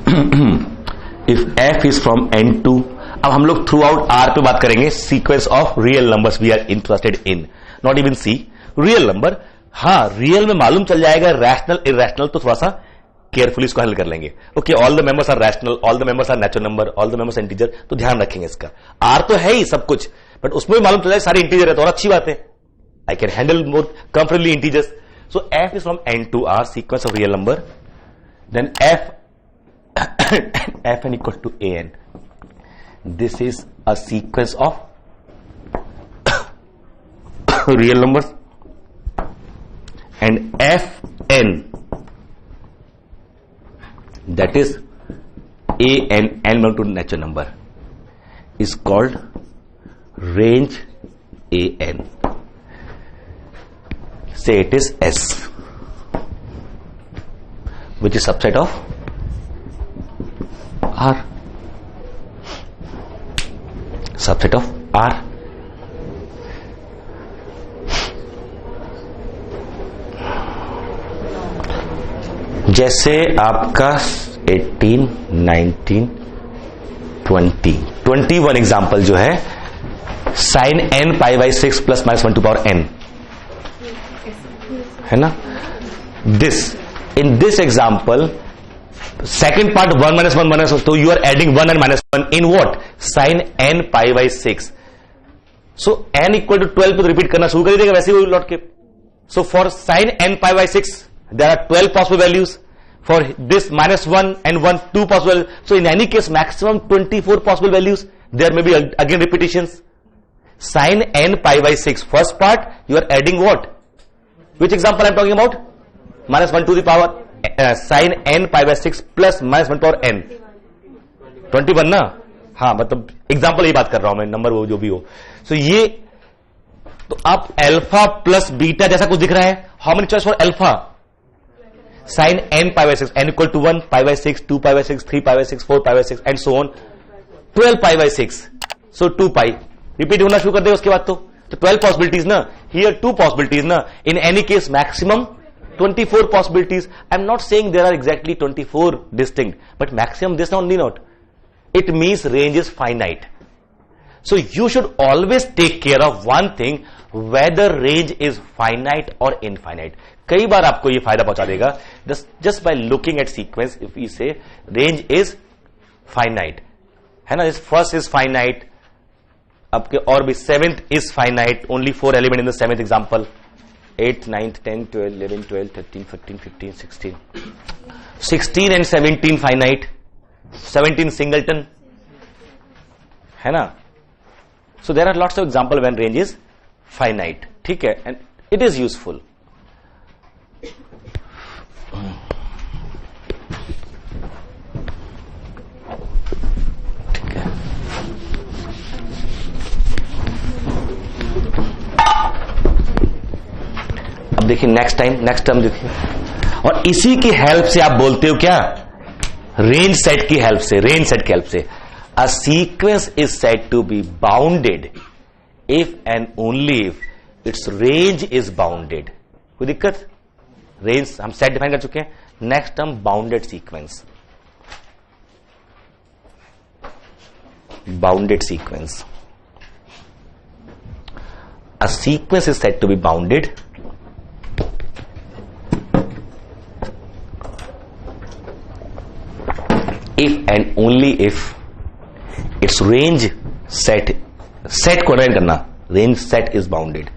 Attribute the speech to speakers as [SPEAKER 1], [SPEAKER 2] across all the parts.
[SPEAKER 1] If f is from n to, अब हम लोग थ्रू आउट r पे बात करेंगे, sequence of real numbers we are interested in, not even C, real number. हाँ, real में मालूम चल जाएगा, रैशनल इरेशनल तो थोड़ा सा केयरफुली इसको हैंडल कर लेंगे। Okay, all the members are rational, all the members are natural number, all the members integer, तो ध्यान रखेंगे इसका। आर तो है ही सब कुछ, बट उसमें भी मालूम चल जाए सारे इंटीजर है तो और अच्छी बात है, I can handle more comfortably integers. So f is from n to r, sequence of real number, then fn equal to an, this is a sequence of real numbers, and fn, that is an, n belong to natural number, is called range an. Say it is S, which is subset of R. Subset of R. जैसे आपका 18, 19, 20, 21 example जो है, sine n pi by 6 plus minus 1 two power n है ना। This in this example second part 1 minus 1 minus, तो you are adding 1 and minus 1 in what, sine n pi by 6। So n equal to 12 पे repeat करना शुरू कर देगा वैसे ही लौट के। So for sine n pi by 6 there are 12 possible values, for this minus 1 and 1 2 possible, so in any case maximum 24 possible values, there may be again repetitions. Sin n pi by 6, first part you are adding what, which example I am talking about, minus 1 to the power sin n pi by 6 plus minus 1 power n, 21 ना, हाँ मतलब example ये बात कर रहा हूं मैं, number वो जो भी हो। सो ये तो आप अल्फा प्लस बीटा जैसा कुछ दिख रहा है, how many choice for alpha, sin n pi by 6, n equal to 1, pi by 6, 2 pi by 6, 3 pi by 6, 4 pi by 6 and so on, 12 pi by 6, so 2 pi repeat होना शुरू कर दे उसके बाद तो 12 पॉसिबिलिटीज ना, हियर 2 पॉसिबिलिटीज ना, in any case maximum 24 possibilities. I'm not saying there are exactly 24 distinct, but maximum this only not. It means range is finite. So you should always take care of one thing, whether range is finite or infinite. कई बार आपको ये फायदा पहुंचा देगा just by looking at sequence. If we say range is finite, है ना, this first is finite, आपके और भी 7th is finite, only 4 element in the 7th example, 8th, 9th, 10th, 12, 11, 12, 13, 14, 15, 16. 16 and 17 finite, 17 singleton, है ना. So there are lots of example when range is finite, ठीक है, and it is useful. ठीक है. अब देखिए नेक्स्ट टर्म देखिए, और इसी की हेल्प से आप बोलते हो क्या, रेंज सेट की हेल्प से, रेंज सेट की हेल्प से a sequence is said to be bounded if and only if its range is bounded. कोई दिक्कत, रेंज हम सेट डिफाइन कर चुके हैं. Next term bounded sequence, bounded sequence. A sequence is said to be bounded if and only if its range set को define करना, range set is bounded,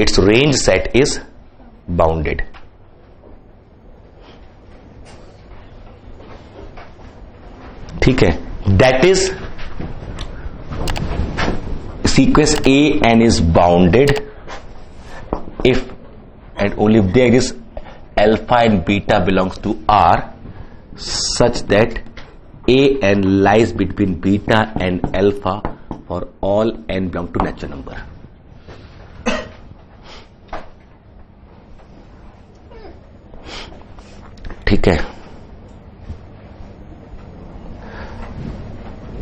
[SPEAKER 1] its range set is bounded. ठीक है, that is sequence A n is bounded if and only if there is alpha and beta belongs to R such that A n lies between beta and alpha for all n belong to natural number. ठीक है,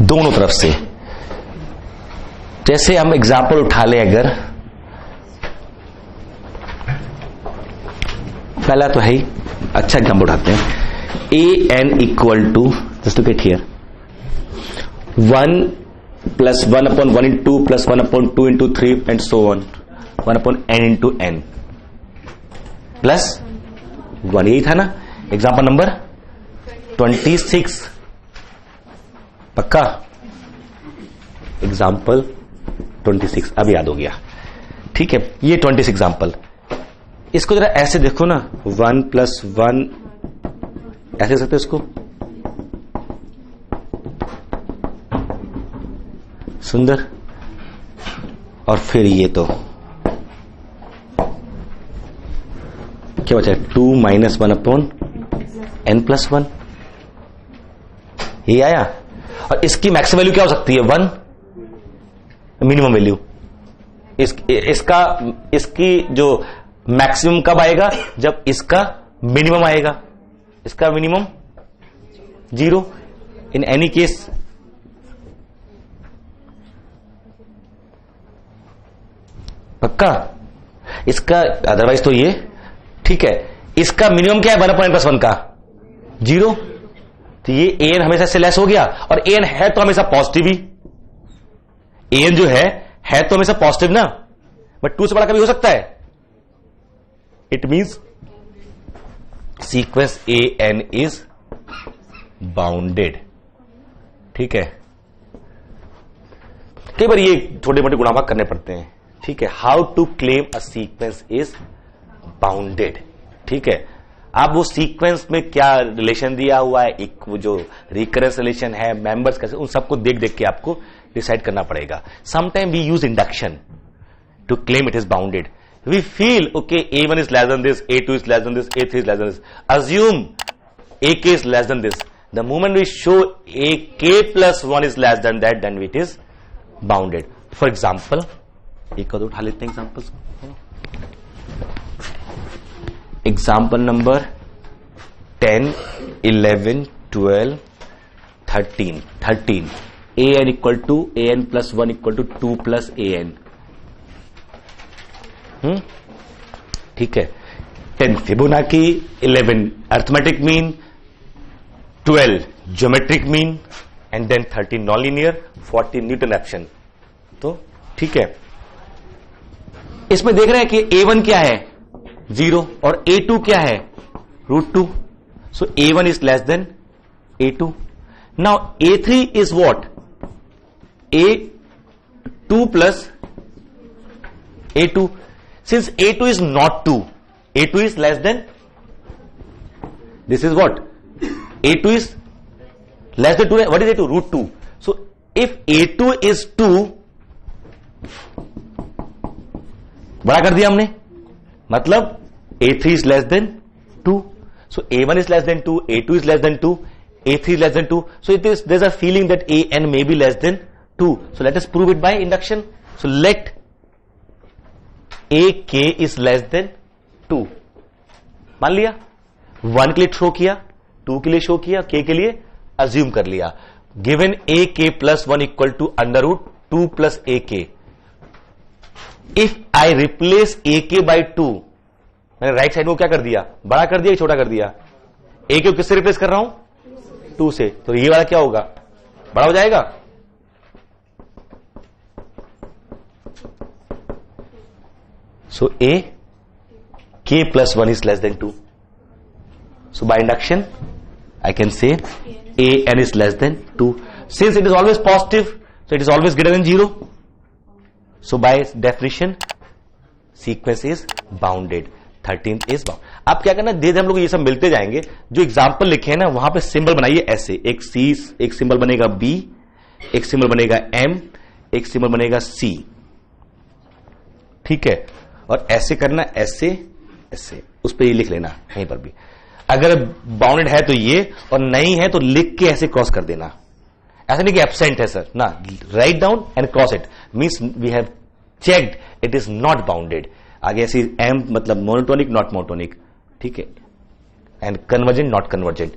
[SPEAKER 1] दोनों तरफ से. जैसे हम example उठा लें, अगर पहला तो है ही, अच्छा एग्जाम्पल उठाते हैं an equal to, just to get here, 1 plus 1 upon 1 into 2 plus 1 upon 2 into 3 and so on, 1 upon n into n plus 1. यही था ना एग्जाम्पल नंबर 26. पक्का? एग्जाम्पल 26 अब याद हो गया. ठीक है, ये 26 एग्जाम्पल. इसको जरा ऐसे देखो ना, 1 प्लस 1 ऐसे सकते इसको. सुंदर. और फिर ये तो क्या बचा है, 2 माइनस 1 अपॉन n प्लस 1. ये आया. और इसकी मैक्सिमम वैल्यू क्या हो सकती है, 1. मिनिमम वैल्यू इसकी जो मैक्सिमम कब आएगा, जब इसका मिनिमम आएगा. इसका मिनिमम 0 इन एनी केस. पक्का? इसका अदरवाइज तो ये. ठीक है, इसका मिनिमम क्या है, 1 अपॉन n प्लस 1 का 0. तो ये an हमेशा से लेस हो गया. और an है तो हमेशा पॉजिटिव ही. an जो है तो हमेशा पॉजिटिव ना, बट 2 से बड़ा कभी हो सकता है. It means sequence an is bounded. ठीक है, कई बार ये छोटे मोटे गुणा भाग करने पड़ते हैं. ठीक है, how to claim a sequence is bounded. ठीक है, आप वो सीक्वेंस में क्या रिलेशन दिया हुआ है, एक वो जो रिकरेंस रिलेशन है, मेंबर्स कैसे, उन सबको देख देख के आपको डिसाइड करना पड़ेगा. Sometime we use induction to claim it is bounded. We feel, okay, A1 is less than this, A2 is less than this, A3 is less than this. Assume AK is less than this. The moment we show AK plus 1 is less than that, then it is bounded. For example, एक और उठा लेते हैं examples. Example number 10, 11, 12, 13. an equal to an plus 1 equal to 2 plus an. ठीक है, 10 Fibonacci, 11 arithmetic mean, 12 geometric mean, and then 13 non linear, 40 Newton action. तो ठीक है, इसमें देख रहे हैं कि a1 क्या है, 0, और a2 क्या है, √2. सो a1 is less then a2. Now a3 is what, a2 plus a2. Since A2 is not 2, A2 is less than, this is what? A2 is less than 2, what is A2? √2. So, if A2 is 2, बड़ा कर दिया हमने, मतलब A3 is less than 2. So, A1 is less than 2, A2 is less than 2, A3 is less than 2. So, there's a feeling that AN may be less than 2. So, let us prove it by induction. So, let AK is less than 2. मान लिया, 1 के लिए show किया, 2 के लिए show किया, K के लिए अज्यूम कर लिया. Given AK plus 1 equal to √2 plus AK. If I replace AK by 2, मैंने राइट साइड में क्या कर दिया, बड़ा कर दिया, छोटा कर दिया. AK को किससे रिप्लेस कर रहा हूं, 2 से. तो ये वाला क्या होगा, बड़ा हो जाएगा. So A, K plus 1 is less than 2. So by induction, I can say AN is less than 2. Since it is always positive, so it is always greater than 0. So by definition, sequence is bounded. 13th is bound. अब क्या करना, धीरे हम लोग ये सब मिलते जाएंगे. जो एग्जाम्पल लिखे हैं ना, वहां पे सिंबल बनाइए ऐसे. एक C, एक सिंबल बनेगा B, एक सिंबल बनेगा M, एक सिंबल बनेगा C. ठीक है, और ऐसे करना, ऐसे ऐसे, उस पर ये लिख लेना कहीं पर भी. अगर बाउंडेड है तो ये, और नहीं है तो लिख के ऐसे क्रॉस कर देना. ऐसा नहीं कि एब्सेंट है सर ना, write down and cross it, means we have checked it is not bounded. आगे ऐसे एम मतलब मोनोटोनिक नॉट मोनोटोनिक. ठीक है, एंड कन्वर्जेंट नॉट कन्वर्जेंट.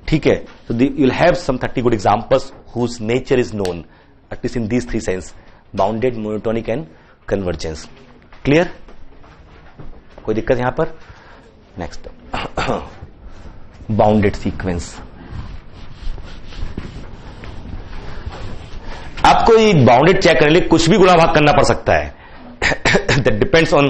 [SPEAKER 1] ठीक है, so you'll have some 30 good examples whose nature is known, at least in these 3 sense: bounded, monotonic and convergence. Clear? कोई दिक्कत यहां पर? Next, bounded sequence. आपको ये बाउंडेड चेक करने के लिए कुछ भी गुणा भाग करना पड़ सकता है। दैट डिपेंड्स ऑन,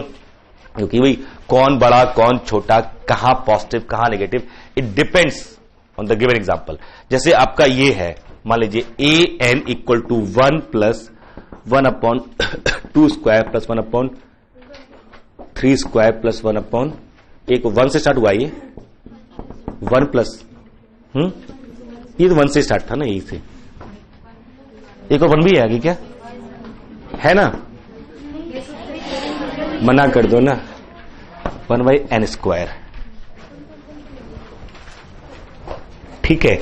[SPEAKER 1] क्योंकि भाई कौन बड़ा कौन छोटा, कहां पॉजिटिव कहां negative, it depends on the given example. जैसे आपका ये है, मान लीजिए a n equal to 1 plus 1/2 square plus 1/3 square plus 1 एक 1 से स्टार्ट हुआ, ये 1 प्लस ये तो 1 से स्टार्ट था ना, यही से एक और 1 भी है आगे, क्या है ना, मना कर दो ना, 1/n²। ठीक है,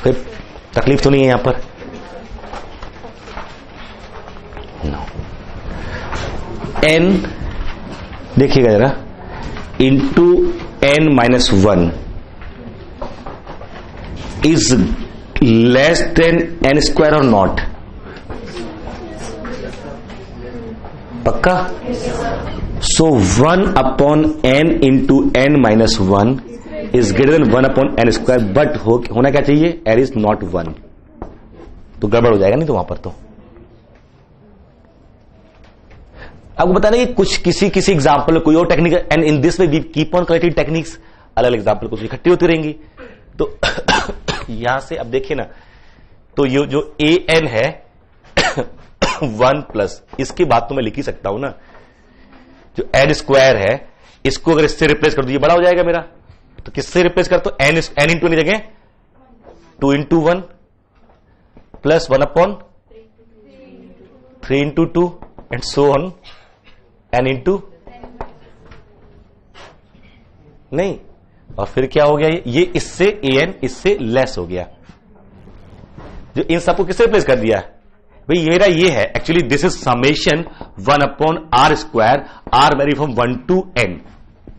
[SPEAKER 1] कोई तकलीफ तो नहीं है यहां पर? नो। n देखिएगा जरा, into n-1 is less then n² और नॉट? पक्का? सो 1/n into n-1 is greater than 1/n², but होना क्या चाहिए? n is not 1। तो गड़बड़ हो जाएगा नहीं तो वहां पर। तो आपको बताना कि कुछ किसी एग्जांपल में कोई और technique, and in this way we keep on collecting techniques, अलग एग्जांपल कुछ इकट्ठी होती रहेंगी। तो यहां से अब देखिए ना, तो ये जो ए एन है 1 प्लस, इसकी बात तो मैं लिख ही सकता हूं ना, जो n² है इसको अगर इससे रिप्लेस कर दो, ये बड़ा हो जाएगा मेरा। तो किससे रिप्लेस कर दो? n इंटू की जगह 2 into 1 plus 1/3 into 2 and so on n into नहीं। और फिर क्या हो गया? ये इससे an इससे लेस हो गया, जो इन सबको किससे रिप्लेस कर दिया भाई? ये मेरा ये है actually, this is summation 1/r², r very from 1 to n।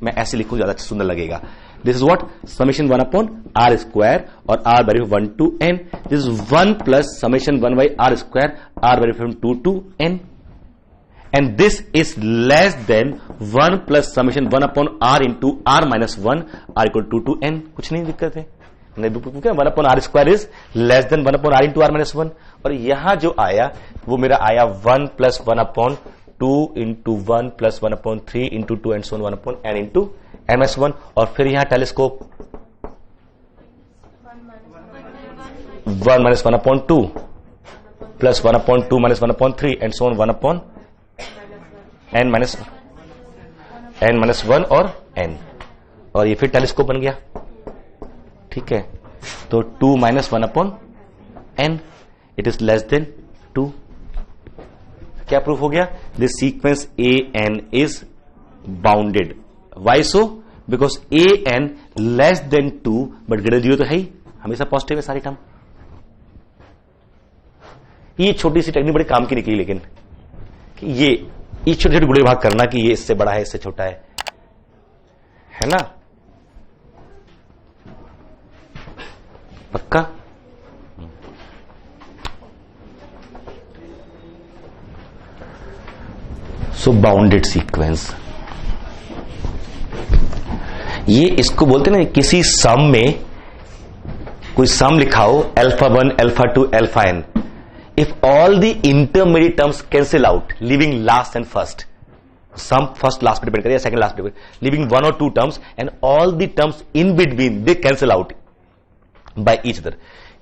[SPEAKER 1] मैं ऐसे लिखूं ज्यादा सुंदर लगेगा। This is what? Summation 1/r² और r very from 1 to n। This is 1 plus summation 1/r², r very from 2 to n। And this is less then 1 plus summation 1/r into r-1, r equal 2 to n। कुछ नहीं दिक्कत है, 1/r² is less then 1/r into r-1। और यहां जो आया वो मेरा आया 1 plus 1/2 into 1 plus 1/3 into 2 and so 1/n into n-1। और फिर यहां telescope 1 - 1/2 plus 1/2 - 1/3 and so 1/n-1 और n। और ये फिर टेलीस्कोप बन गया। ठीक है, तो 2 - 1/n, it is less than 2। क्या प्रूफ हो गया? This sequence A N is bounded. Why so? Because A N less than 2 but greater 0 तो है ही, हमेशा पॉजिटिव है सारी टर्म। ये छोटी सी टेक्निक बड़े काम की निकली, लेकिन ये छोटे छोटे गुणे भाग करना कि ये इससे बड़ा है इससे छोटा है ना? पक्का? सो बाउंडेड सीक्वेंस, ये इसको बोलते ना, किसी सम में कोई सम लिखाओ α1 α2 αn, if all the intermediate terms cancel out leaving last and first, some first last पे डिपेंड करेगा, सेकंड लास्ट पे, leaving 1 or 2 terms and all the terms in between they cancel out by each other।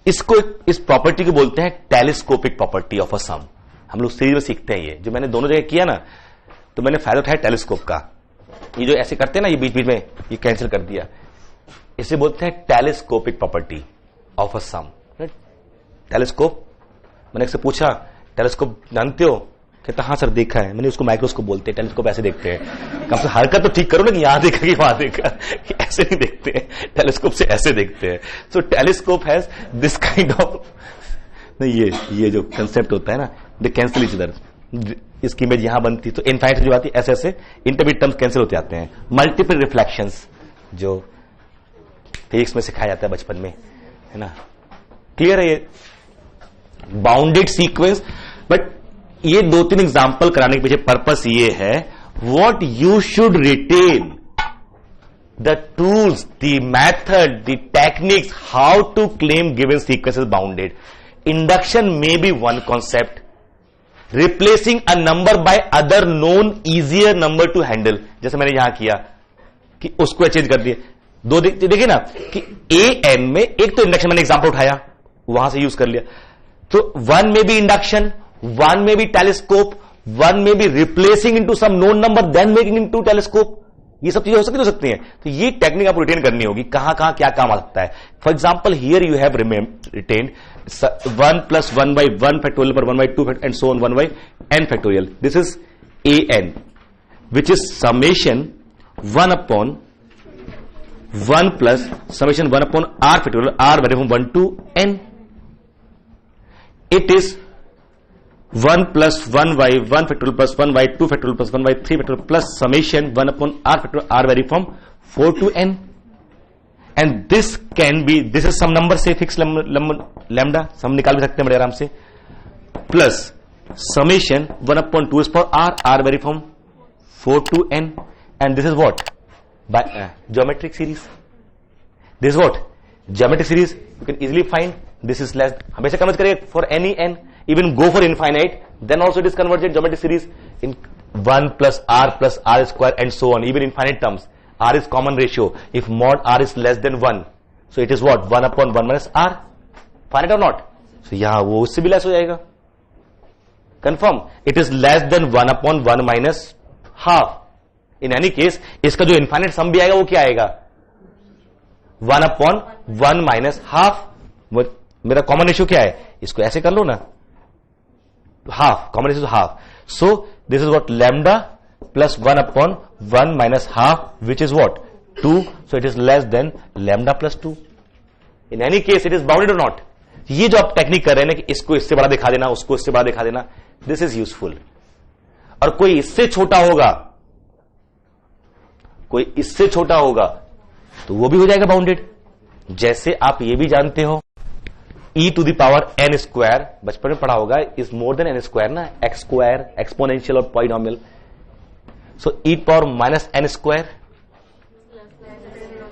[SPEAKER 1] इसको, इस property को बोलते हैं telescopic property of a सम। हम लोग सीरीज में सीखते हैं ये, जो मैंने दोनों जगह किया ना, तो मैंने फायदा उठाया टेलीस्कोप का। ये जो ऐसे करते हैं ना, ये बीच बीच में ये कैंसिल कर दिया, इसे बोलते हैं telescopic property of a sum. Telescope, मैंने एक से पूछा टेलीस्कोप जानते हो? कहता हाँ सर देखा है। मैंने उसको माइक्रोस्कोप बोलते हैं, टेलीस्कोप ऐसे देखते हैं। कम से हरकत तो ठीक करो ना, कि यहां देखा कि वहां देखा, कि ऐसे नहीं देखते हैं, टेलीस्कोप से ऐसे देखते हैं। So telescope has this kind of, नहीं ये जो कंसेप्ट होता है ना, दे कैंसिल ईच अदर। इसकी इमेज यहां बनती तो इनफाइनाइट जो आती है, ऐसे ऐसे इंटरमीडिएट टर्म्स कैंसिल होते आते हैं। मल्टीपल रिफ्लेक्शंस जो फिजिक्स में सिखाया जाता है बचपन में, है ना? क्लियर है ये बाउंडेड सीक्वेंस। बट ये 2-3 एग्जांपल कराने के पीछे पर्पस ये है, what you should retain the tools, the method, the techniques, how to claim given sequence is bounded. Induction may be one concept. Replacing a number by other known easier number to handle. जैसे मैंने यहां किया कि उसको change कर दिए. दो देखिए ना कि an में एक तो इंडक्शन मैंने एग्जांपल उठाया, वहां से यूज कर लिया. तो वन में भी इंडक्शन, वन में भी टेलीस्कोप, वन में भी replacing into some known number then making into telescope. ये सब चीजें हो सकती हैं. तो ये टेक्निक आपको रिटेन करनी होगी, कहां कहां क्या काम आ सकता है. For example here you have retained 1 + 1/1 factorial पर 1/2 and so on 1/n factorial. This is an which is summation 1/1 plus summation 1/r factorial, r varies from 1 to n. It is 1 + 1/1 factorial plus 1/2 factorial plus 1/3 factorial plus summation 1/r factorial, r vary from 4 to n. And this can be, this is some number, say fixed lambda, हम निकाल भी सकते हैं बड़े आराम से, plus summation 1/2 is for r vary from 4 to n. And this is what? By geometric series. This is what? Geometric series. You can easily find this is less. हमेशा converge करेगा for any n. Even go for infinite, then also it is convergent geometric series in 1 plus r square and so on. Even infinite terms, r is common ratio. If mod r is less than 1, so it is what? 1/1 minus r. Finite or not? So यहाँ वो उससे भी less हो जाएगा. Confirm. It is less than 1/1 minus half. In any case, इसका जो infinite sum भी आएगा वो क्या आएगा? 1/1 minus half. मेरा कॉमन रेशियो क्या है? इसको ऐसे कर लो ना, half, common ratio is half. So this is what? Lambda plus 1/1 minus half, which is what? 2. So it is less than lambda plus 2. In any case, it is bounded or not? ये जो आप technique कर रहे हैं ना कि इसको इससे बड़ा दिखा देना, उसको इससे बड़ा दिखा देना, this is useful. और कोई इससे छोटा होगा, कोई इससे छोटा होगा, तो वो भी हो जाएगा बाउंडेड. जैसे आप ये भी जानते हो e to the power n square, बचपन में पढ़ा होगा, is more than n square ना, x स्क्वायर, एक्सपोनेंशियल और पॉलिनोमियल. सो e power minus n square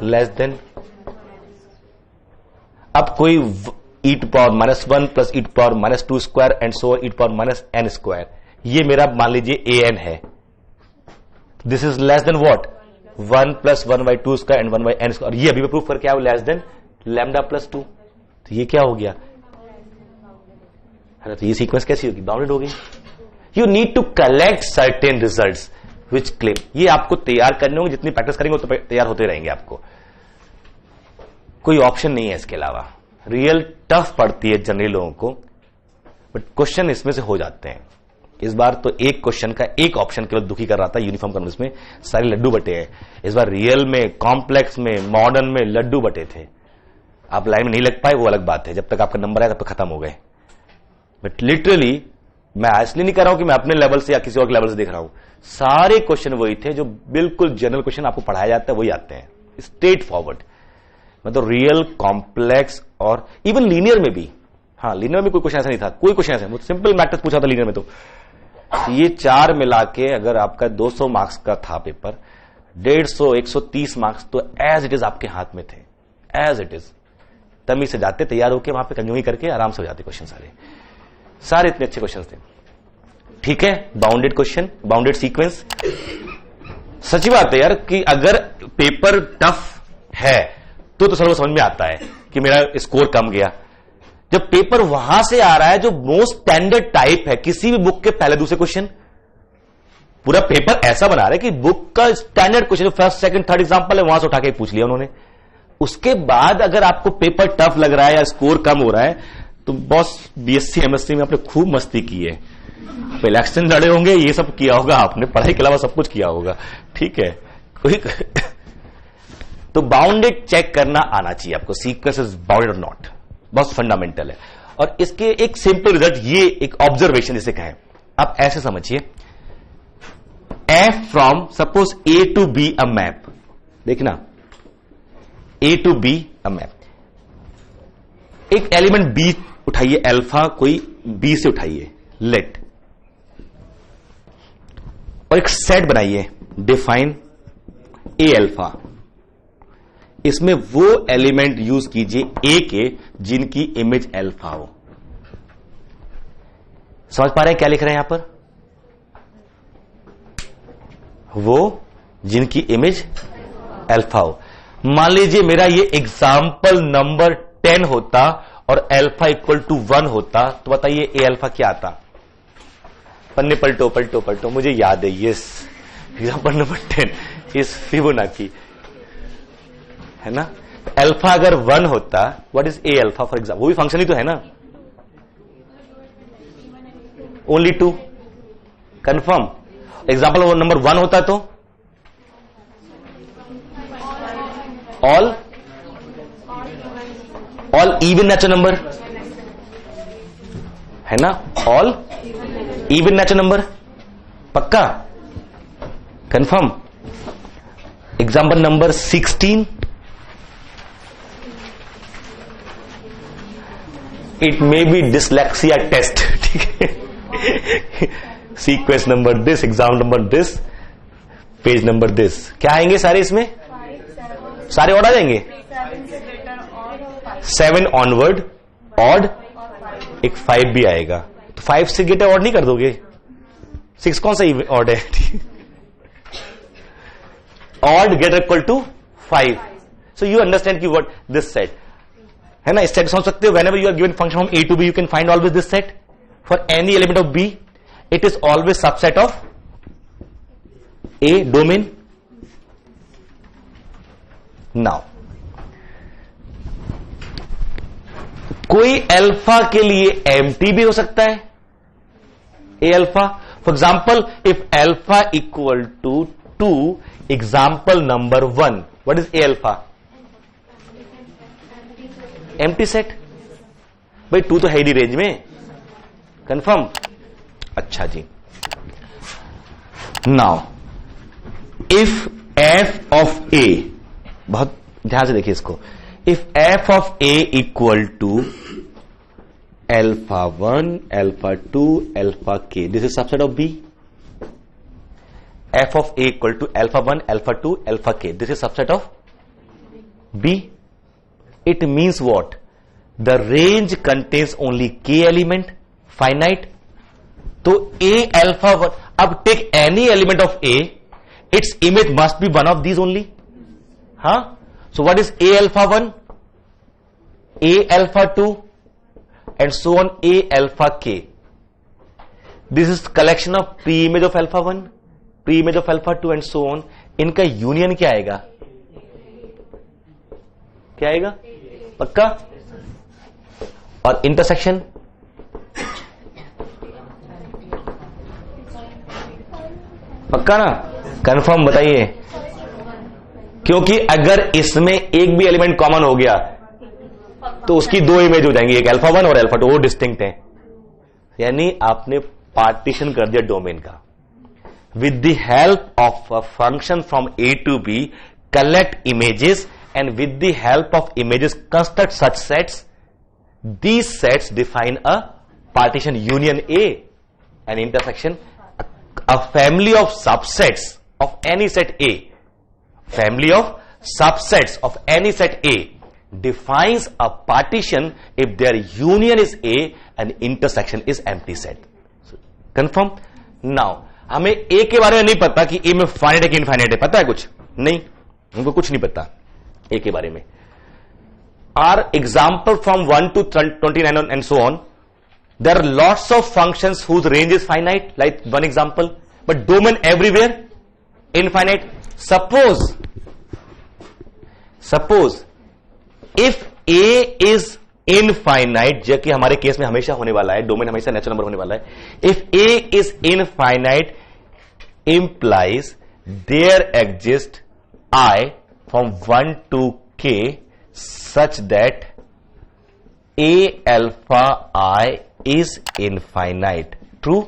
[SPEAKER 1] less than. अब कोई e to power -1 plus e to power -2 square and so e to power -n square, ये मेरा मान लीजिए an है. This is less then what? 1 plus 1/2 square and 1/n square. ये अभी proof करके आओ लेस देन लैम्डा प्लस 2. तो ये क्या हो गया? तो ये सीक्वेंस कैसी होगी? बाउंडेड होगी. You need to collect certain results which claim. ये आपको तैयार करने होंगे, जितनी प्रैक्टिस करेंगे तो तैयार होते रहेंगे आपको. कोई ऑप्शन नहीं है इसके अलावा. रियल टफ पड़ती है जनरली लोगों को, बट क्वेश्चन इसमें से हो जाते हैं. इस बार तो एक क्वेश्चन का एक ऑप्शन केवल दुखी कर रहा था. यूनिफॉर्म कन्वर्स में सारे लड्डू बटे हैं. इस बार रियल में, कॉम्प्लेक्स में, मॉडर्न में लड्डू बटे थे. आप लाइन में नहीं लग पाए वो अलग बात है. जब तक आपका नंबर आया तब तक खत्म हो गए. बट लिटरली मैं इसलिए नहीं कर रहा हूं कि मैं अपने लेवल से या किसी और लेवल से देख रहा हूं. सारे क्वेश्चन वही थे जो बिल्कुल जनरल क्वेश्चन आपको पढ़ाया जाता है, वही आते हैं स्ट्रेट फॉरवर्ड. मतलब रियल, कॉम्प्लेक्स और इवन लीनियर में भी. हाँ, लीनियर में कोई क्वेश्चन ऐसा नहीं था, कोई क्वेश्चन ऐसा. सिंपल मैथ्स पूछा था लीनियर में. तो ये चार मिला के अगर आपका 200 मार्क्स का था पेपर, 150, 130 मार्क्स तो एज इट इज आपके हाथ में थे. एज इट इज तमी से जाते तैयार होके वहां पे कंजूही करके आराम से हो जाते क्वेश्चन. सारे इतने अच्छे क्वेश्चन थे. ठीक है, बाउंडेड क्वेश्चन, बाउंडेड सीक्वेंस. सच्ची बात है यार कि अगर पेपर टफ है तो सर्व समझ में आता है कि मेरा स्कोर कम गया. जब पेपर वहां से आ रहा है जो मोस्ट स्टैंडर्ड टाइप है, किसी भी बुक के पहले दूसरे क्वेश्चन, पूरा पेपर ऐसा बना रहा है कि बुक का standard question first, second, third example है, वहां से उठा के पूछ लिया उन्होंने. उसके बाद अगर आपको पेपर टफ लग रहा है या स्कोर कम हो रहा है तो बॉस बीएससी एमएससी में आपने खूब मस्ती की है. इलेक्शन लड़े होंगे, ये सब किया होगा आपने, पढ़ाई के अलावा सब कुछ किया होगा. ठीक है, कोई तो बाउंडेड चेक करना आना चाहिए आपको. सीक्वेंस इज बाउंडेड और नॉट, बहुत फंडामेंटल है. और इसके एक सिंपल रिजल्ट, ये एक ऑब्जर्वेशन जिसे कहें, आप ऐसे समझिए. F from suppose A to B a map. देखना, A to B a map. एक एलिमेंट बी उठाइए, अल्फा कोई बी से उठाइए, लेट, और एक सेट बनाइए, डिफाइन ए अल्फा. इसमें वो एलिमेंट यूज कीजिए ए के जिनकी इमेज अल्फा हो। समझ पा रहे हैं क्या लिख रहे हैं यहां पर? वो जिनकी इमेज अल्फा हो। मान लीजिए मेरा ये एग्जाम्पल नंबर 10 होता और अल्फा इक्वल टू 1 होता, तो बताइए ए अल्फा क्या आता? पन्ने पलटो पलटो पलटो, मुझे याद है। यस, एग्जाम्पल नंबर 10 इस फिबोनाची, है ना? अल्फा अगर 1 होता, what is a alpha for example? वो भी फंक्शन ही तो है ना, ओनली 2। कंफर्म? एग्जाम्पल नंबर 1 होता तो ऑल इवन नेचुरल नंबर, है ना? ऑल इवन नेचुरल नंबर, पक्का? Confirm? Example number 16, it may be dyslexia test, ठीक है? Sequence number this, exam number this, page number this, क्या आएंगे सारे इसमें? सारे ऑड आ जाएंगे। 7 ऑनवर्ड ऑड, एक 5 भी आएगा। तो 5 से गेटर ऑड नहीं कर दोगे? 6 कौन सा ऑड है? Odd greater equal to 5। So you understand की व्हाट दिस सेट, है ना? इस सेट समझ सकते हो। Whenever you are given function from A to B, you can find always this set for any element of B. It is always subset of A domain. Now कोई alpha के लिए empty भी हो सकता है, a alpha. For example if alpha equal to 2, example number 1, what is a alpha? Empty set. भाई 2 तो है ही रेंज में, कंफर्म? अच्छा जी। Now if F of A, बहुत ध्यान से देखिए इसको, if F of A equal to alpha 1, alpha 2, alpha k, this is subset of B. F of A equal to alpha 1, alpha 2, alpha k, this is subset of B. It means what? The range contains only k element, finite. तो A alpha 1, अब take any element of A, it's image must be one of these only. हाँ, so what is a alpha 1, a alpha 2 and so on, a alpha k. This is collection of pre-image of alpha 1, pre-image of alpha 2 and so on. इनका union क्या आएगा? क्या आएगा? पक्का? और intersection पक्का ना? कंफर्म बताइए, क्योंकि अगर इसमें एक भी एलिमेंट कॉमन हो गया तो उसकी 2 इमेज हो जाएंगी, एक अल्फा 1 और अल्फा 2, वो डिस्टिंक्ट है। यानी आपने पार्टीशन कर दिया डोमेन का. With the help of a function from A to B collect images and with the help of images construct such sets. These sets define a partition union A, an intersection, a family of subsets of any set A. Family of subsets of any set A defines a partition if their union is A and intersection is empty set. Confirm? Now, हमें A के बारे में नहीं पता कि A में finite है कि इनफाइनाइट है, पता है कुछ? नहीं, हमको कुछ नहीं पता ए के बारे में. R example from 1 to 29 and so on. There are lots of functions whose range is finite, like one example, but domain everywhere infinite. Suppose if A is infinite, जो कि हमारे केस में हमेशा होने वाला है, डोमेन हमेशा नेचुरल नंबर होने वाला है. If A is infinite implies there exists I from 1 to k such that A alpha I is infinite. True?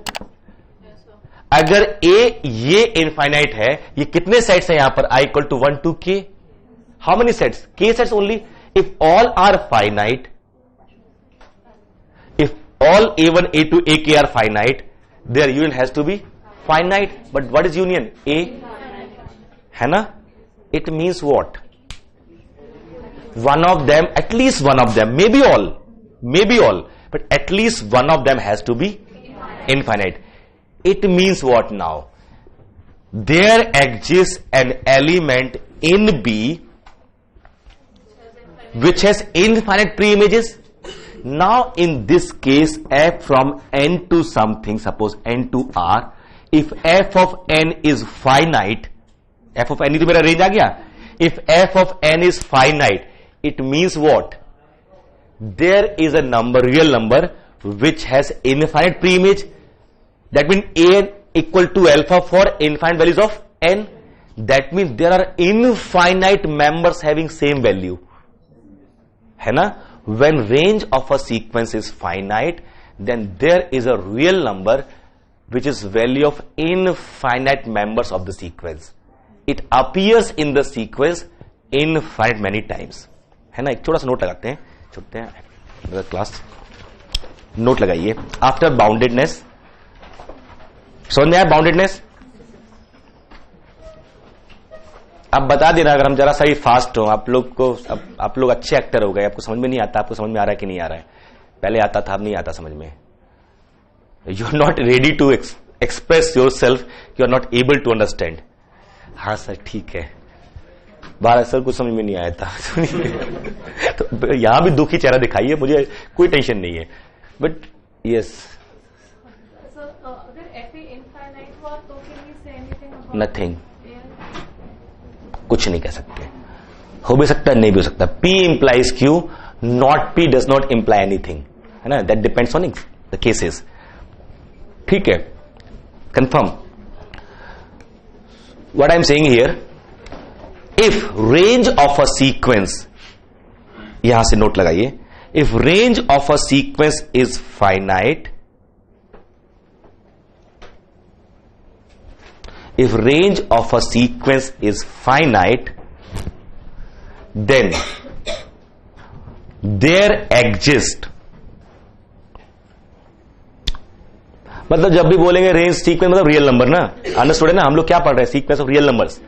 [SPEAKER 1] अगर A ये infinite है, ये कितने सेट्स हैं यहां पर? I equal to 1 to k. How many sets? K sets only. If all are finite, if all A1, A2, AK are finite, their union has to be finite. But what is union? A, है ना? It means what? one of them, at least one of them, maybe all, but at least one of them has to be infinite. It means what now? There exists an element in B which has infinite pre-images. Now in this case, f from n to something, suppose n to r, if f of n is finite, f of n तो मेरा range आ गया. If f of n is finite, it means what? There is a number, real number, which has infinite pre-image. That means a equal to alpha for infinite values of n. That means there are infinite members having same value. है ना? When range of a sequence is finite, then there is a real number which is value of infinite members of the sequence. It appears in the sequence infinite many times. है ना? एक छोटा सा note लगाते हैं, छुट्टे हैं class. Note लगाइए. आफ्टर बाउंडेडनेस, समझ में आया बाउंडेडनेस? अब बता देना अगर हम जरा सा ही फास्ट हो. आप लोग को, आप लोग अच्छे एक्टर हो गए, आपको समझ में नहीं आता, आपको समझ में आ रहा है कि नहीं आ रहा है? पहले आता था, अब नहीं आता समझ में. You are not ready to express yourself, you are not able to understand. हाँ सर ठीक है, 12 सर कुछ समझ में नहीं आया था. तो यहां भी दुखी चेहरा दिखाइए, मुझे कोई टेंशन नहीं है. बट यस, नथिंग, कुछ नहीं कह सकते. हो भी सकता है, नहीं भी हो सकता. P implies Q, not P does not imply anything, है ना? That depends on the cases. ठीक है, confirm. What I am saying here, if range of a sequence, यहां से नोट लगाइए, if range of a sequence is finite, if range of a sequence is finite, then there exist, मतलब जब भी बोलेंगे range sequence मतलब real number ना, understood है ना? हम लोग क्या पढ़ रहे हैं? Sequence of real numbers.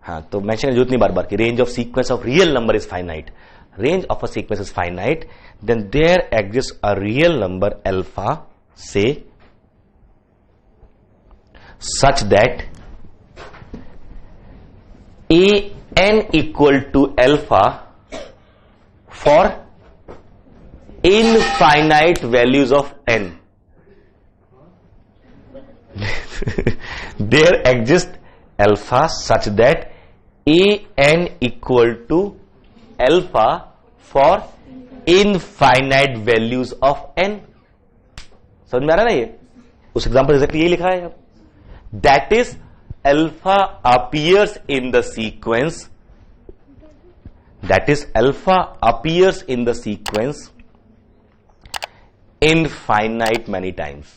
[SPEAKER 1] हाँ, तो मेंशन की जरूरत नहीं बार बार कि range of sequence of real number is finite. Range of a sequence is finite, then there exist a real number alpha से such that a n equal to alpha for infinite values of n. There exists alpha such that a n equal to alpha for infinite values of n. समझ में आ रहा है ना? ये उस example exactly यही लिखा है. अब that is alpha appears in the sequence, that is alpha appears in the sequence infinite many times.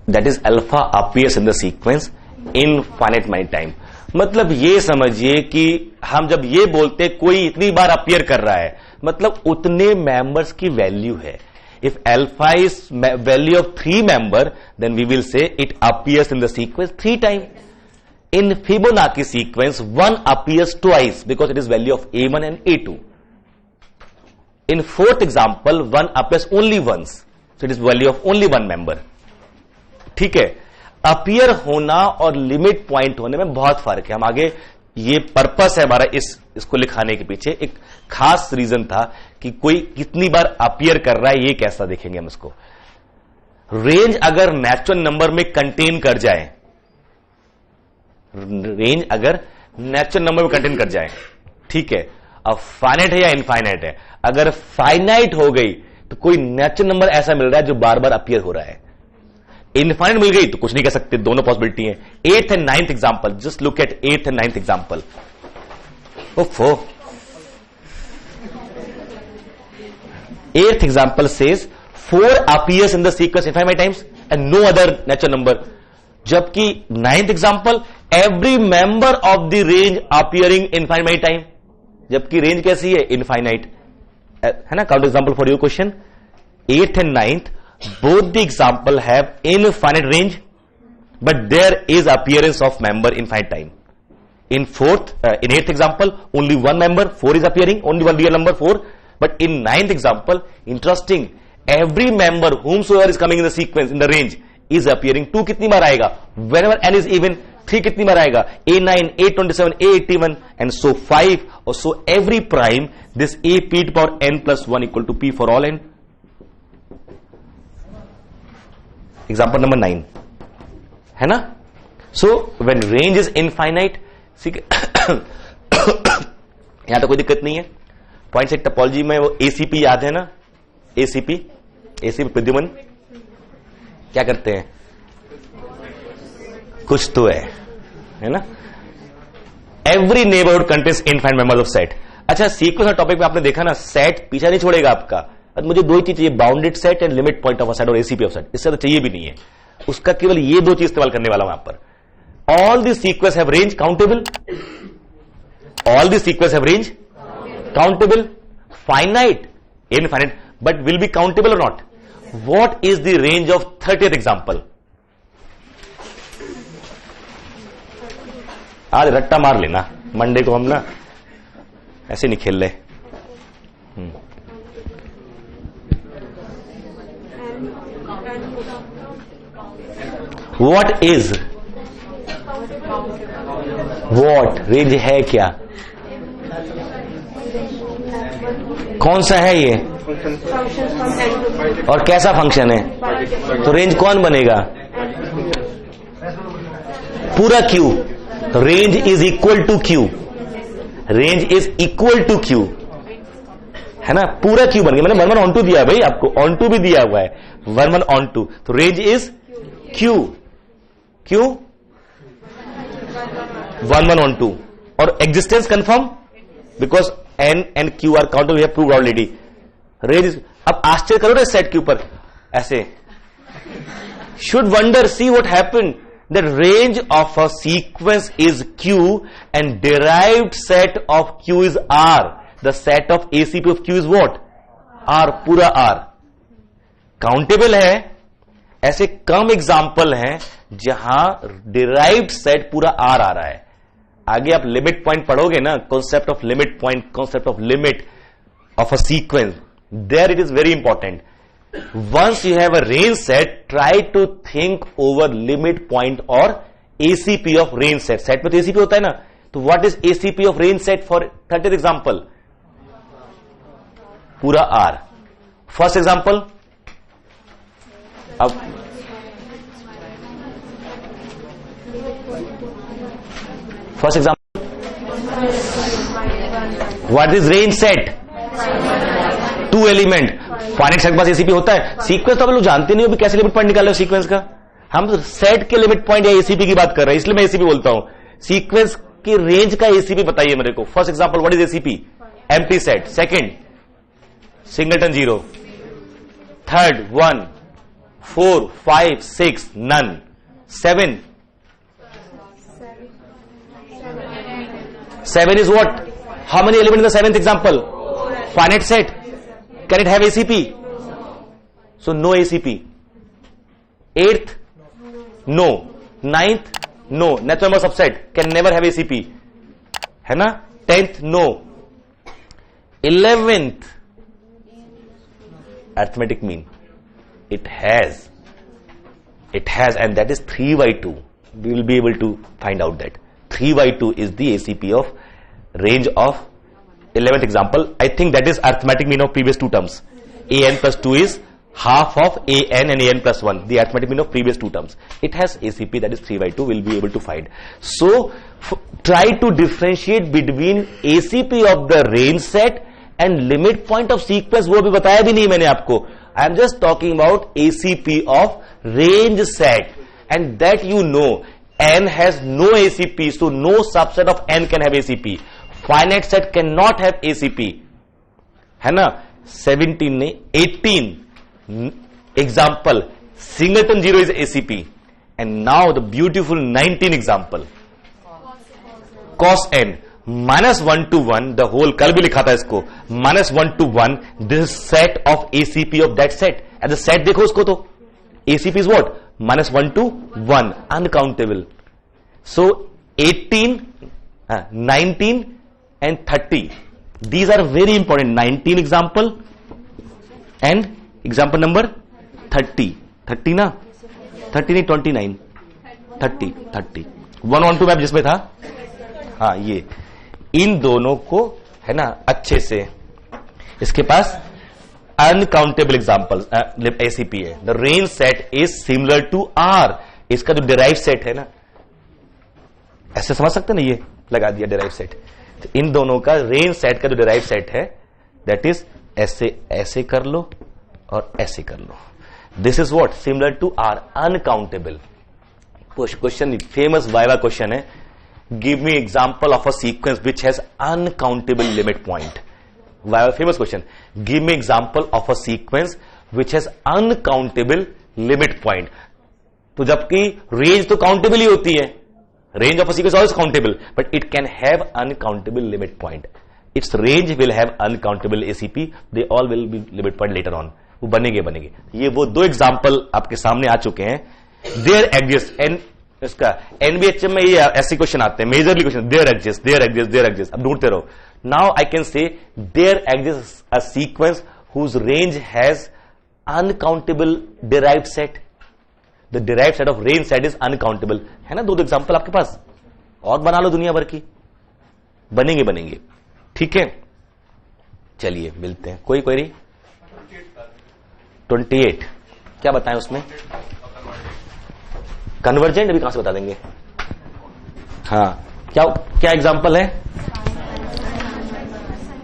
[SPEAKER 1] That is alpha appears in the sequence infinite many time. मतलब ये समझिए कि हम जब ये बोलते कोई इतनी बार अपीयर कर रहा है, मतलब उतने मेंबर्स की वैल्यू है. If alpha is value of 3 member, then we will say it appears in the sequence 3 time. In Fibonacci sequence 1 appears twice because it is value of A1 and A2. In fourth example 1 appears only once, so it is value of only 1 member. ठीक है, appear होना और limit point होने में बहुत फर्क है. हम आगे, ये पर्पस है हमारा इसको लिखाने के पीछे, एक खास रीजन था कि कोई कितनी बार अपीयर कर रहा है, ये कैसा देखेंगे हम इसको. रेंज अगर नेचुरल नंबर में कंटेन कर जाए, रेंज अगर नेचुरल नंबर में कंटेन कर जाए, ठीक है, अब फाइनाइट है या इनफाइनाइट है. अगर फाइनाइट हो गई तो कोई नेचुरल नंबर ऐसा मिल रहा है जो बार बार अपीयर हो रहा है. इनफाइनाइट मिल गई तो कुछ नहीं कह सकते, दोनों पॉसिबिलिटी है. 8th and 9th example, just look at 8th and 9th example. ओफो, 8th example says 4 appears in the sequence infinite times and no other natural number. जबकि 9th example, every member of the range appearing infinite time. जबकि range कैसी है? Infinite है ना. Count example for your question. 8th and 9th both the example have infinite range, but there is appearance of member in finite time. In eighth example, only one member, 4 is appearing, only one real number, 4. But in ninth example, interesting, every member whomsoever is coming in the sequence, in the range, is appearing. 2 कितनी बार आएगा? Whenever n is even, 3 कितनी बार आएगा? A9, A27, A81, and so 5, or so every prime, this A p to power n plus 1 equal to p for all n. Example number 9. है ना? So, when range is infinite, यहां तो कोई दिक्कत नहीं है. पॉइंट सेट टोपोलॉजी में वो एसीपी याद है ना? एसीपी प्रद्युमन क्या करते हैं? कुछ तो है ना? Every neighbourhood contains infinite members of set. अच्छा, सीक्वेंस का टॉपिक में आपने देखा ना, सेट पीछा नहीं छोड़ेगा आपका. अब मुझे 2 ही चीज चाहिए, bounded set and limit point of a set और एसीपी ऑफ सेट. इससे तो चाहिए भी नहीं है. उसका केवल ये 2 चीज इस्तेमाल करने वाला हूं यहां पर. All the sequence have range countable. All the sequence have range countable, finite, infinite, but will be countable or not? What is the range of 30th example? आज रट्टा मार लेना, मंडे को हम ना ऐसे नहीं खेल रहे. What is? What range है क्या? कौन सा है ये? और कैसा फंक्शन है? तो रेंज कौन बनेगा? पूरा Q. Range is equal to Q. Range is equal to Q, है ना? पूरा क्यू बन गया. मैंने 1 1 ऑन टू दिया भाई आपको, ऑन टू भी दिया हुआ है. 1 1 ऑन टू, तो range is Q. Q 1 1 onto. और existence confirm because n and q are countable, we have proved already. Range is, अब आश्चर्य करो ना सेट के ऊपर ऐसे. Should wonder, see what happened. The range of a sequence is q and derived set of q is r. The set of ACP of q is what? r, पूरा r. Countable है. ऐसे कम example हैं जहां derived set पूरा r आ रहा है. आगे आप लिमिट पॉइंट पढ़ोगे ना, concept of limit point, concept of limit of a sequence, there it is very important. Once you have a range set, try to think over limit point और ACP of range set. Set में तो ACP होता है ना, तो what is ACP of range set for 30th example? पूरा R. First example, अब first example, what is range set? 2 element. Finite set के पास एसीपी होता है. सीक्वेंस तो आप लोग जानते नहीं हो भी कैसे लिमिट पॉइंट निकाले हो सीक्वेंस का. हम तो सेट के लिमिट पॉइंट या एसीपी की बात कर रहे हैं, इसलिए मैं एसीपी बोलता हूं. सीक्वेंस की रेंज का एसीपी बताइए मेरे को. First example, what is ACP? Empty set. Second, singleton 0. Third, 1, 4, 5, 6, none. 7 is what? How many elements in the 7th example? Finite set. Can it have ACP? So no ACP. 8th? No. 9th? No. Natural number subset can never have ACP. है ना? 10th? No. 11th? Arithmetic mean. It has, and that is 3/2. We will be able to find out that 3/2 is the ACP of range of 11th example. I think that is arithmetic mean of previous 2 terms. an plus 2 is half of an and an plus 1. The arithmetic mean of previous 2 terms. It has ACP, that is 3/2. We'll be able to find. So try to differentiate between ACP of the range set and limit point of sequence. वो भी बताया भी नहीं मैंने आपको. I am just talking about ACP of range set, and that you know n has no ACP, so no subset of n can have ACP. Finite set cannot have ACP, है ना? 17 ने 18 example, singleton 0 is ACP, and now the beautiful 19 example, cos n -1 to 1, the whole, कल भी लिखा था इसको, -1 to 1, this is set of ACP of that set. and the set देखो उसको, तो ACP is what? -1 to 1, uncountable. So 18, 19 and 30. These are very important. 19 example and example number 30. 30 ना, 30 नहीं 29, 30 1 on 2 मैप जिसमें था, हाँ ये इन दोनों को है ना अच्छे से, इसके पास अनकाउंटेबल एग्जाम्पल एसीपी है. The range set is similar to R. इसका जो डिराइव सेट है ना, ऐसे समझ सकते ना, ये लगा दिया डिराइव सेट. तो इन दोनों का रेंज सेट का जो डिराइव सेट है दैट इज ऐसे ऐसे कर लो और ऐसे कर लो. This is what similar to R, uncountable. Question famous viva question है, give me example of a sequence which has uncountable limit point. Viva famous question, give me example of a sequence which has uncountable limit point. तो जबकि range तो countable ही होती है, range of a sequence is always countable, but it can have uncountable limit point. Its range will have uncountable ACP. They all will be limit point later on. वो बनेंगे. ये वो दो एग्जाम्पल आपके सामने आ चुके हैं. There exists, and इसका NBHM में ये ऐसे क्वेश्चन आते हैं, मेजरली क्वेश्चन, there exists. अब ढूंढते रहो. Now I can say there exists a sequence whose range has uncountable derived set. The derived set of range set is uncountable. है ना, दो एग्जाम्पल आपके पास, और बना लो दुनिया भर की, बनेंगे. ठीक है, चलिए मिलते हैं. कोई क्वेरी? 28 क्या बताएं उसमें? कन्वर्जेंट अभी कहां से बता देंगे? हाँ, क्या एग्जाम्पल है?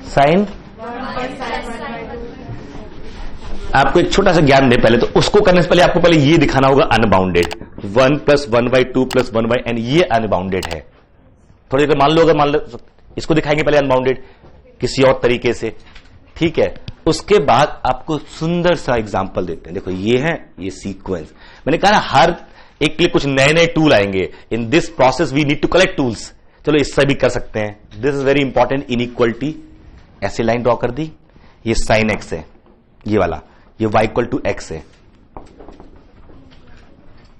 [SPEAKER 1] साइन. आपको एक छोटा सा ज्ञान दे पहले, तो उसको करने से पहले आपको पहले ये दिखाना होगा अनबाउंडेड. 1 + 1/2 + 1/n ये अनबाउंडेड है. थोड़ी देर मान लो, अगर मान लो इसको दिखाएंगे पहले अनबाउंडेड किसी और तरीके से. ठीक है, उसके बाद आपको सुंदर सा एग्जांपल देते हैं. देखो ये है, ये सीक्वेंस. मैंने कहा ना हर एक के लिए कुछ नए टूल आएंगे. In this process we need to collect tools. चलो इससे भी कर सकते हैं. This is very important. Inequality ऐसे लाइन ड्रॉ कर दी, ये साइन एक्स है, ये वाला, ये y = x है.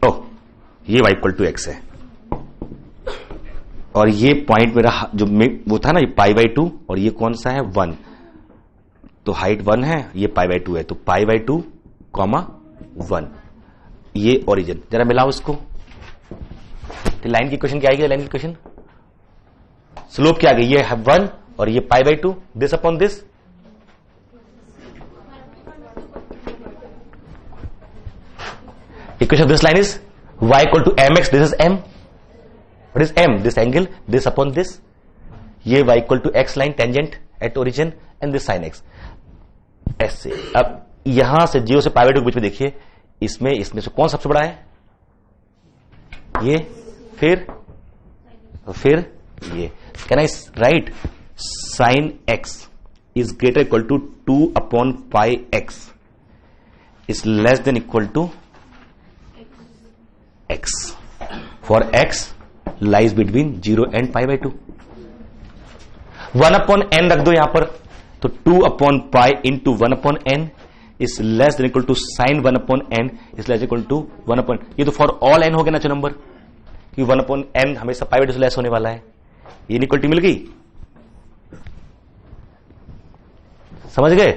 [SPEAKER 1] ओह, ये y = x है, और ये पॉइंट मेरा जो वो था ना, ये π/2, और ये कौन सा है? 1. तो हाइट 1 है, ये π/2 है, तो π/2, 1. ये ओरिजिन. जरा मिलाओ इसको. तो लाइन की क्वेश्चन क्या आएगी? लाइन की क्वेश्चन स्लोप क्या आ गई? ये है 1 और ये π/2. This upon this, equation of this line is y = mx. This is m. What is m? This angle. This upon this. ये y = x line tangent at origin and this sin x. ऐसे. अब यहां से 0 से π/2 के बीच में देखिए, इसमें से कौन सबसे बड़ा है? ये, फिर ये. Can I write sin x is greater equal to 2/πx is less than equal to x for x lies between 0 and π/2. 1/n रख दो यहां पर, तो 2/π into 1/n is less than equal to sin 1/n is less than equal to 1/n. ये तो for all n हो गया ना नंबर, कि 1/n हमेशा π/2 से लेस होने वाला है. ये इनइक्वालिटी मिल गई. समझ गए?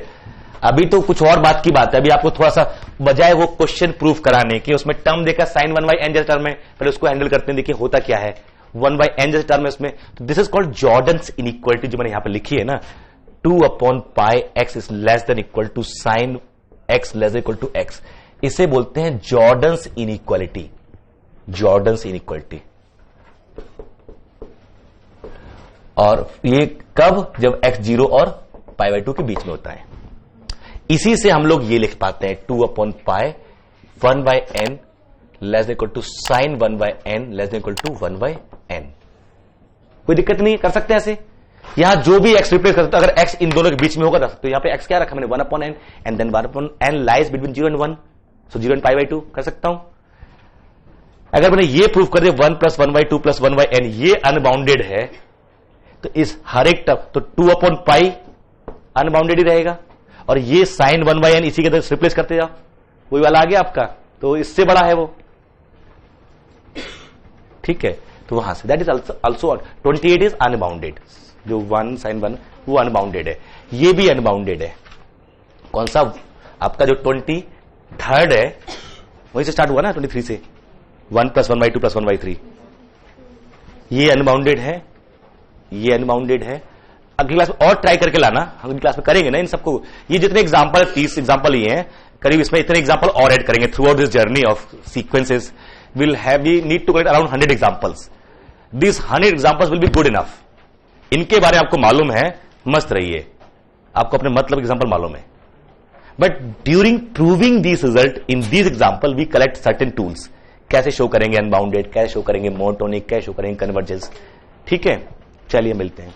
[SPEAKER 1] अभी तो कुछ और बात की बात है. अभी आपको थोड़ा सा बजाय वो क्वेश्चन प्रूफ कराने के, उसमें टर्म देखा sin 1/n जैसे टर्म है, पहले उसको हैंडल करते हैं, देखिए होता क्या है. 1/n जैसे टर्म है उसमें, तो this is called Jordan's inequality, जो मैंने यहां पर लिखी है ना. 2/πx is less than equal to sin x less than equal to x. इसे बोलते हैं जॉर्डन्स इनइक्वालिटी. Jordans inequality. और ये कब? जब x 0 और π/2 के बीच में होता है. इसी से हम लोग ये लिख पाते हैं 2/π 1/n less than equal to sin 1/n less than equal to 1/n. कोई दिक्कत नहीं, कर सकते हैं ऐसे. यहां जो भी x रिप्लेस कर सकते, अगर x इन दोनों के बीच में होगा तो यहां पे x क्या रखा मैंने? 1/n, and then 1/n lies between 0 and 1, so 0 and π/2 कर सकता हूं. अगर मैंने ये प्रूफ कर दिया 1 + 1/2 + 1/n ये अनबाउंडेड है, तो इस हर एक टर्म, तो 2/π अनबाउंडेड ही रहेगा, और ये sin 1/n इसी के अंदर रिप्लेस करते जाओ, वही वाला आ गया आपका. तो इससे बड़ा है वो, ठीक है, तो वहां say that is also 28 is unbounded, जो 1 sin 1 वो अनबाउंडेड है, ये भी अनबाउंडेड है। कौन सा? आपका जो 23rd है वहीं से स्टार्ट हुआ ना 23 से, 1 + 1/2 + 1/3, ये अनबाउंडेड है, ये अनबाउंडेड है। अगली क्लास में और ट्राई करके लाना, अगली क्लास में करेंगे ना इन सबको। ये जितने एग्जांपल 30 एग्जांपल ये हैं, करीब इसमें इतने एग्जांपल और ऐड करेंगे throughout this journey of sequences. We need to collect around 100 examples. This 100 examples will be good enough. इनके बारे में आपको मालूम है, मस्त रहिए, आपको अपने मतलब एग्जांपल मालूम है। But during proving this result in this example we collect certain tools. कैसे शो करेंगे अनबाउंडेड, कैसे शो करेंगे मोनोटोनिक, कैसे शो करेंगे कन्वर्जेंस। ठीक है, चलिए मिलते हैं।